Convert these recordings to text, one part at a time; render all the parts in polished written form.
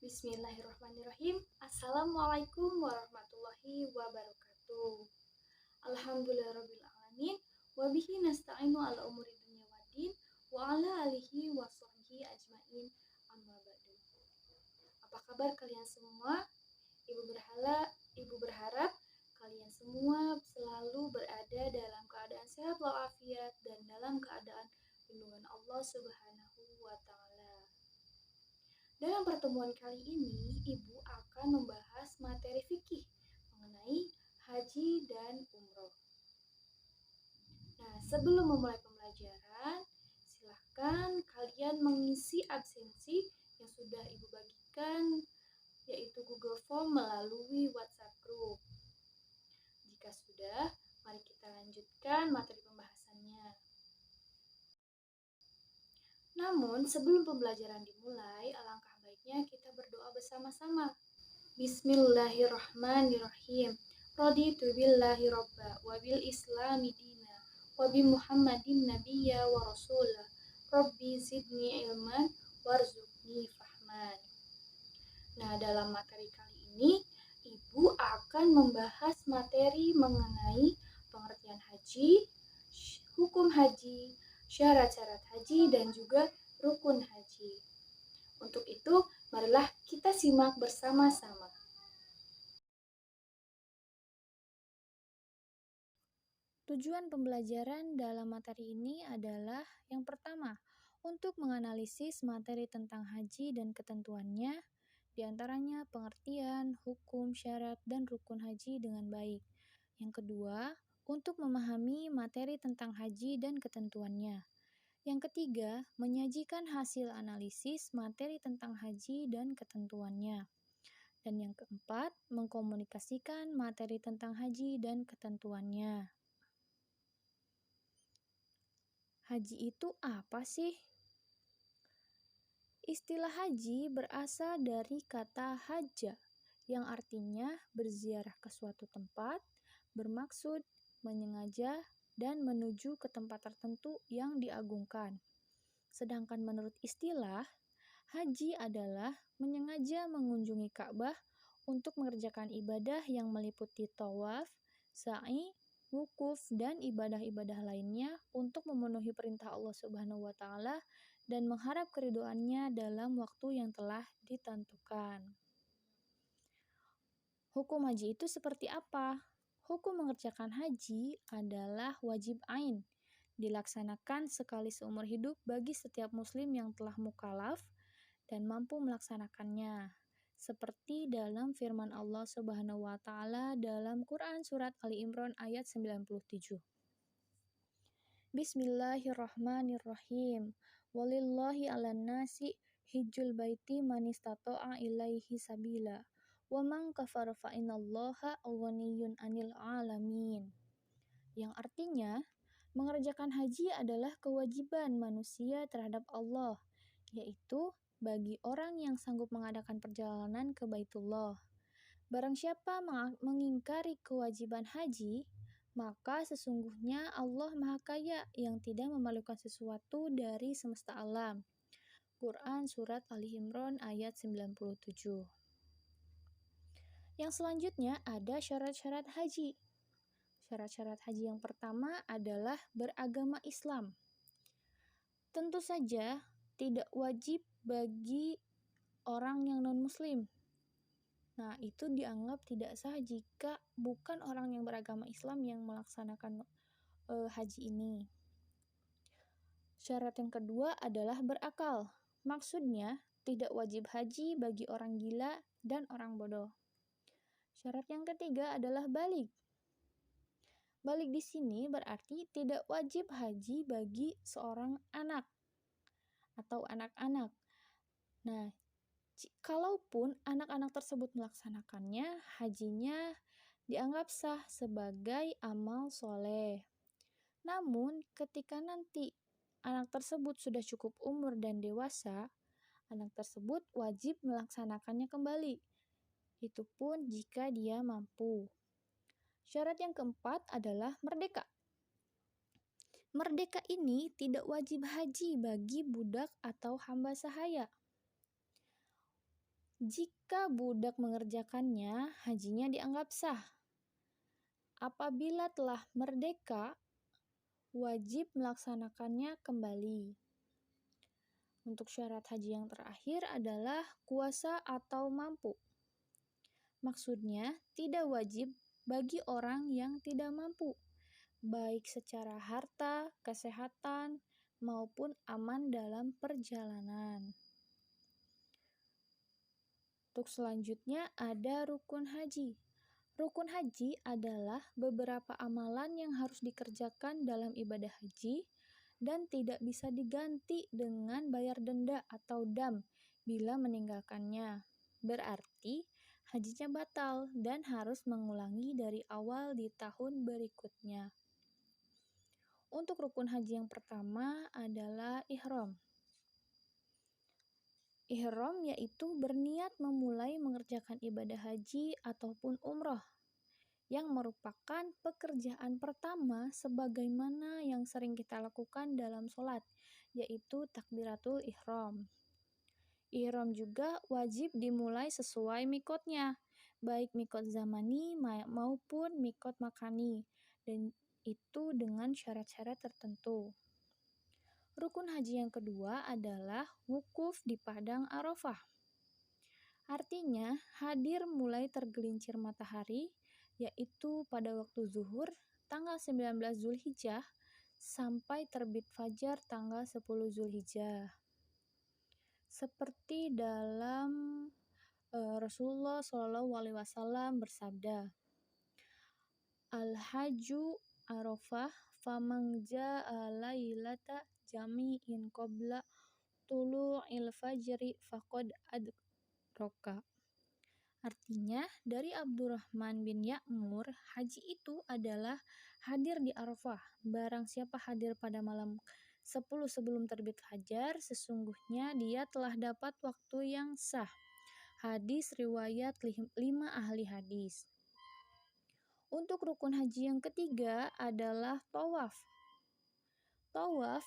Bismillahirrahmanirrahim. Assalamualaikum warahmatullahi wabarakatuh. Alhamdulillahirrabbilalamin. Wabihi nasta'inu ala umuri dunya waddin. Wa ala alihi wa sahbihi ajmain. Amma ba'du. Apa kabar kalian semua? Ibu berharap kalian semua selalu berada dalam keadaan sehat walafiat dan dalam keadaan lindungan Allah Subhanahu wa Ta'ala. Dalam pertemuan kali ini, Ibu akan membahas materi fikih mengenai haji dan umroh. Nah, sebelum memulai pembelajaran, silahkan kalian mengisi absensi yang sudah Ibu bagikan, yaitu Google Form melalui WhatsApp Group. Jika sudah, mari kita lanjutkan materi pembahasannya. Namun, sebelum pembelajaran dimulai, alangkah baiknya kita berdoa bersama-sama. Bismillahirrahmanirrahim. Raditu billahi robba, wa bil islami dina, wa bi muhammadin nabiyya wa rasulah. Rabbi zidni ilman, warzuqni fahman. Nah, dalam materi kali ini, Ibu akan membahas materi mengenai pengertian haji, hukum haji, syarat-syarat haji, dan juga rukun haji. Untuk itu, marilah kita simak bersama-sama. Tujuan pembelajaran dalam materi ini adalah yang pertama, untuk menganalisis materi tentang haji dan ketentuannya, diantaranya pengertian, hukum, syarat, dan rukun haji dengan baik. Yang kedua, untuk memahami materi tentang haji dan ketentuannya. Yang ketiga, menyajikan hasil analisis materi tentang haji dan ketentuannya. Dan yang keempat, mengkomunikasikan materi tentang haji dan ketentuannya. Haji itu apa sih? Istilah haji berasal dari kata haja, yang artinya berziarah ke suatu tempat, bermaksud menyengaja dan menuju ke tempat tertentu yang diagungkan. Sedangkan menurut istilah, haji adalah menyengaja mengunjungi Ka'bah untuk mengerjakan ibadah yang meliputi tawaf, sa'i, wukuf, dan ibadah-ibadah lainnya untuk memenuhi perintah Allah Subhanahu wa Ta'ala dan mengharap keridhoannya dalam waktu yang telah ditentukan. Hukum haji itu seperti apa? Hukum mengerjakan haji adalah wajib ain, dilaksanakan sekali seumur hidup bagi setiap muslim yang telah mukallaf dan mampu melaksanakannya. Seperti dalam firman Allah Subhanahu wa Ta'ala dalam Quran surat Ali Imran ayat 97. Bismillahirrahmanirrahim. Walillahi 'alan nasi hijjul baiti man istata'a ilaihi sabila. Wa man kafara fa innallaha ghaniyyun 'anil 'alamin. Yang artinya, mengerjakan haji adalah kewajiban manusia terhadap Allah, yaitu bagi orang yang sanggup mengadakan perjalanan ke Baitullah. Barang siapa mengingkari kewajiban haji, maka sesungguhnya Allah Maha Kaya yang tidak memerlukan sesuatu dari semesta alam. Quran Surat Ali Imran ayat 97. Yang selanjutnya ada syarat-syarat haji. Syarat-syarat haji yang pertama adalah beragama Islam. Tentu saja tidak wajib bagi orang yang non-muslim. Nah, itu dianggap tidak sah jika bukan orang yang beragama Islam yang melaksanakan haji ini. Syarat yang kedua adalah berakal. Maksudnya, tidak wajib haji bagi orang gila dan orang bodoh. Syarat yang ketiga adalah balik. Balik di sini berarti tidak wajib haji bagi seorang anak atau anak-anak. Nah, kalaupun anak-anak tersebut melaksanakannya, hajinya dianggap sah sebagai amal soleh. Namun, ketika nanti anak tersebut sudah cukup umur dan dewasa, anak tersebut wajib melaksanakannya kembali. Itu pun jika dia mampu. Syarat yang keempat adalah merdeka. Merdeka ini tidak wajib haji bagi budak atau hamba sahaya. Jika budak mengerjakannya, hajinya dianggap sah. Apabila telah merdeka, wajib melaksanakannya kembali. Untuk syarat haji yang terakhir adalah kuasa atau mampu. Maksudnya, tidak wajib bagi orang yang tidak mampu, baik secara harta, kesehatan, maupun aman dalam perjalanan. Untuk selanjutnya ada rukun haji. Rukun haji adalah beberapa amalan yang harus dikerjakan dalam ibadah haji dan tidak bisa diganti dengan bayar denda atau dam bila meninggalkannya. Berarti hajinya batal dan harus mengulangi dari awal di tahun berikutnya. Untuk rukun haji yang pertama adalah ihram. Ihram yaitu berniat memulai mengerjakan ibadah haji ataupun umroh, yang merupakan pekerjaan pertama sebagaimana yang sering kita lakukan dalam sholat, yaitu takbiratul ihram. Ihram juga wajib dimulai sesuai mikotnya, baik mikot zamani maupun mikot makani, dan itu dengan syarat-syarat tertentu. Rukun haji yang kedua adalah wukuf di padang Arafah. Artinya, hadir mulai tergelincir matahari, yaitu pada waktu zuhur tanggal 19 Zulhijjah sampai terbit fajar tanggal 10 Zulhijjah. Seperti dalam Rasulullah SAW bersabda, Al-Hajju Arafah faman ja'a lailata jami'in qabla tulu'il fajri faqad adraka. Artinya, dari Abdurrahman bin Ya'mur, haji itu adalah hadir di Arafah. Barang siapa hadir pada malam 10 sebelum terbit fajar, sesungguhnya dia telah dapat waktu yang sah. Hadis riwayat 5 ahli hadis. Untuk rukun haji yang ketiga adalah tawaf. Tawaf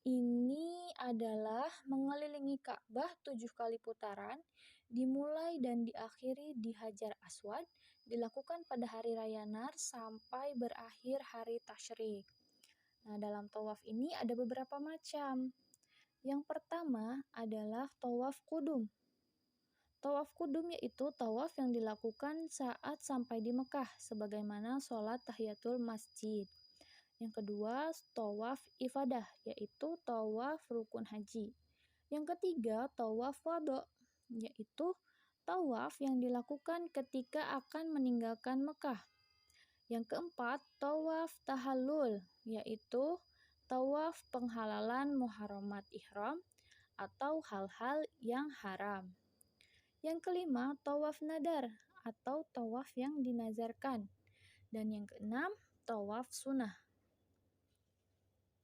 ini adalah mengelilingi Ka'bah 7 kali putaran, dimulai dan diakhiri di Hajar Aswad, dilakukan pada hari raya Nar sampai berakhir hari Tasyrik. Nah, dalam tawaf ini ada beberapa macam. Yang pertama adalah tawaf kudum. Tawaf kudum yaitu tawaf yang dilakukan saat sampai di Mekah, sebagaimana sholat tahiyatul masjid. Yang kedua, tawaf ifadah, yaitu tawaf rukun haji. Yang ketiga, tawaf wada, yaitu tawaf yang dilakukan ketika akan meninggalkan Mekah. Yang keempat, tawaf tahallul, yaitu tawaf penghalalan muharramat ihram atau hal-hal yang haram. Yang kelima, tawaf nadar atau tawaf yang dinazarkan. Dan yang keenam, tawaf sunnah.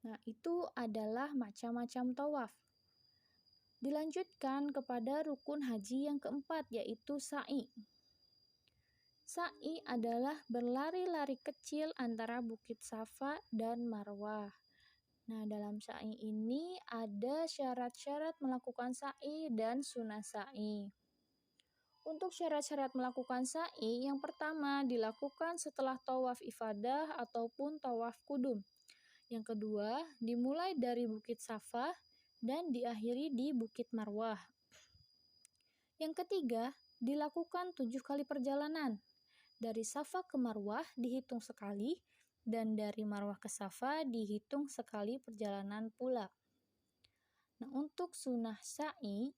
Nah, itu adalah macam-macam tawaf. Dilanjutkan kepada rukun haji yang keempat, yaitu sa'i. Sa'i adalah berlari-lari kecil antara Bukit Safa dan Marwah. Nah, dalam sa'i ini ada syarat-syarat melakukan sa'i dan sunnah sa'i. Untuk syarat-syarat melakukan sa'i, yang pertama dilakukan setelah tawaf ifadah ataupun tawaf kudum. Yang kedua, dimulai dari Bukit Safa dan diakhiri di Bukit Marwah. Yang ketiga, dilakukan 7 kali perjalanan. Dari Safa ke Marwah dihitung sekali, dan dari Marwah ke Safa dihitung sekali perjalanan pula. Nah, untuk sunnah sa'i,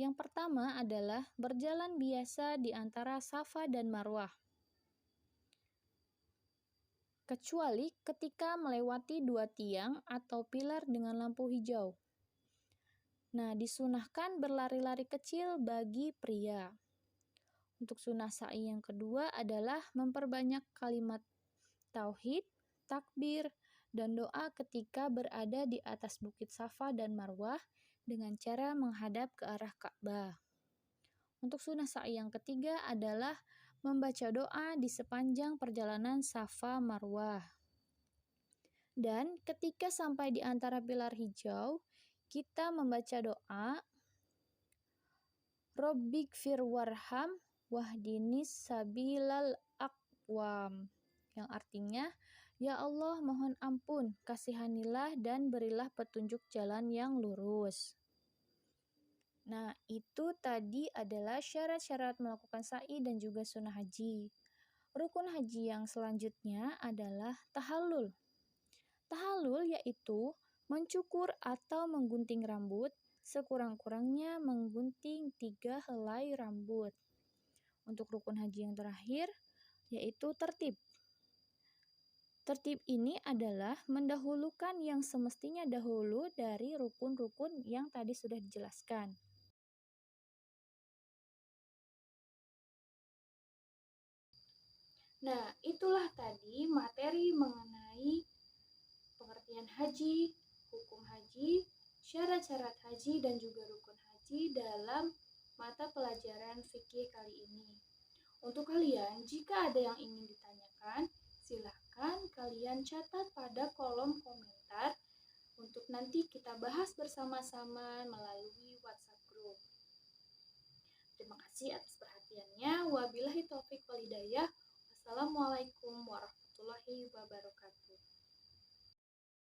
yang pertama adalah berjalan biasa di antara Safa dan Marwah, kecuali ketika melewati 2 tiang atau pilar dengan lampu hijau. Nah, disunahkan berlari-lari kecil bagi pria. Untuk sunnah sa'i yang kedua adalah memperbanyak kalimat tauhid, takbir, dan doa ketika berada di atas Bukit Safa dan Marwah dengan cara menghadap ke arah Ka'bah. Untuk sunnah sa'i yang ketiga adalah membaca doa di sepanjang perjalanan Safa Marwah. Dan ketika sampai di antara pilar hijau, kita membaca doa, Rabbikfir warham wahdinis sabilal aqwam, yang artinya, ya Allah mohon ampun, kasihanilah dan berilah petunjuk jalan yang lurus. Nah, itu tadi adalah syarat-syarat melakukan sa'i dan juga sunnah haji. Rukun haji yang selanjutnya adalah tahallul. Tahallul yaitu mencukur atau menggunting rambut, sekurang-kurangnya menggunting 3 helai rambut. Untuk rukun haji yang terakhir, yaitu tertib. Tertib ini adalah mendahulukan yang semestinya dahulu dari rukun-rukun yang tadi sudah dijelaskan. Nah, itulah tadi materi mengenai pengertian haji, hukum haji, syarat-syarat haji, dan juga rukun haji dalam mata pelajaran fikih kali ini. Untuk kalian, jika ada yang ingin ditanyakan, silahkan kalian catat pada kolom komentar untuk nanti kita bahas bersama-sama melalui WhatsApp group. Terima kasih atas perhatiannya. Wabillahi taufik wal hidayah. Wassalamualaikum warahmatullahi wabarakatuh.